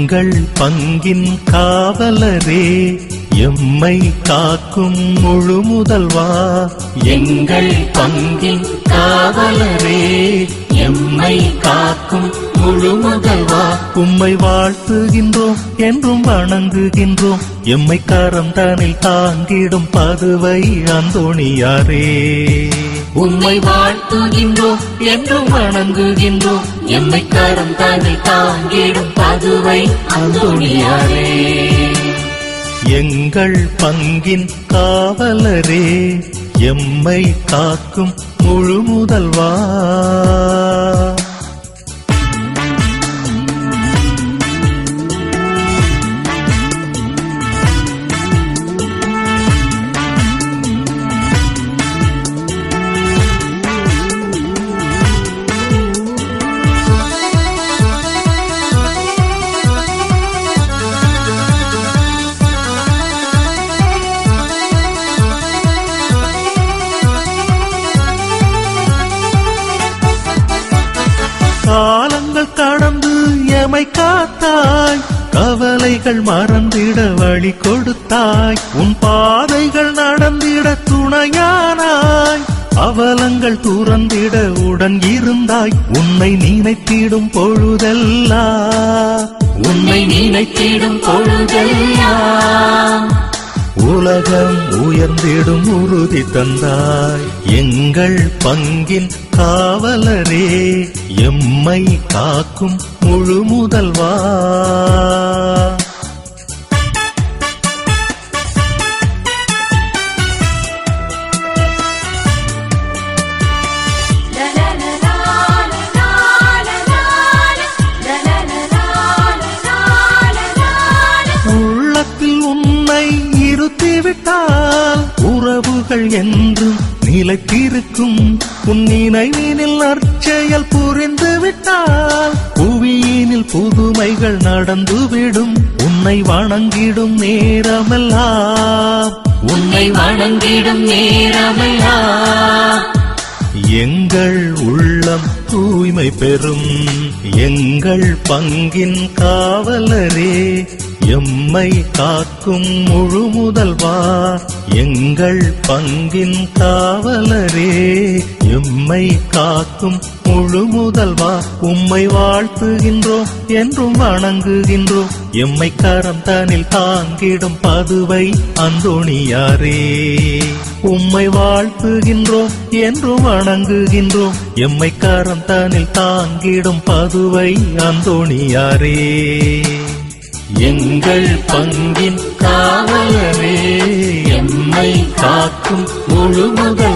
எங்கள் பங்கின் காவலரே எம்மை காக்கும் முழு முதல்வா. எங்கள் பங்கின் காவலரே எம்மை காக்கும் முழு முதல்வா. உம்மை வாழ்த்துகின்றோம் என்றும் வணங்குகின்றோம். எம்மை கரம் தனில் தாங்கிடும் பதுவை அந்தோணியாரே. உம்மை வாழ்த்துகின்றோம் என்றும் வணங்குகின்றோம். எம்மை கரம் தனில் தாங்கிடும் பதுவை அந்தோணியாரே. எங்கள் பங்கின் காவலரே எம்மை காக்கும் முழு முதல்வா. காலங்கள் கடந்து எமை காத்தாய், கவலைகள் மறந்திட வழி கொடுத்தாய். உன் பாதைகள் நடந்திட துணையானாய், அவலங்கள் துறந்திட உடன் இருந்தாய். உன்னை நினைத்திடும் பொழுதெல்லாம், உன்னை நினைத்திடும் பொழுதெல்லாம் உலகம் உயர்ந்திடும் உறுதி தந்தாய். எங்கள் பங்கின் காவலரே எம்மை காக்கும் முழு முதல்வா. உள்ளத்தில் உன்னை இருத்திவிட்டால் உறவுகள் என்றும் நிலைத்திருக்கும். உன் நினைவினில் நற்செயல் புரிந்து விட்டால் புவியினில் புதுமைகள் நடந்துவிடும். உன்னை வணங்கிடும் நேரமெல்லாம், உன்னை வணங்கிடும் நேரமெல்லாம் எங்கள் உள்ளம் தூய்மை பெறும். எங்கள் பங்கின் காவலரே எம்மை காக்கும் முழு முதல்வா. எங்கள் பங்கின் காவலரே எம்மை காக்கும் முழு முதல்வா. உம்மை வாழ்த்துகின்றோம் என்றும் வணங்குகின்றோம். எம்மை கரம் தனில் தாங்கிடும் பதுவை அந்தோணியாரே. உம்மை வாழ்த்துகின்றோம் என்றும் வணங்குகின்றோம். எம்மை கரம் தனில் தாங்கிடும் பதுவை அந்தோணியாரே. எங்கள் பங்கின் காவலரே எம்மை காக்கும் முழு முதல்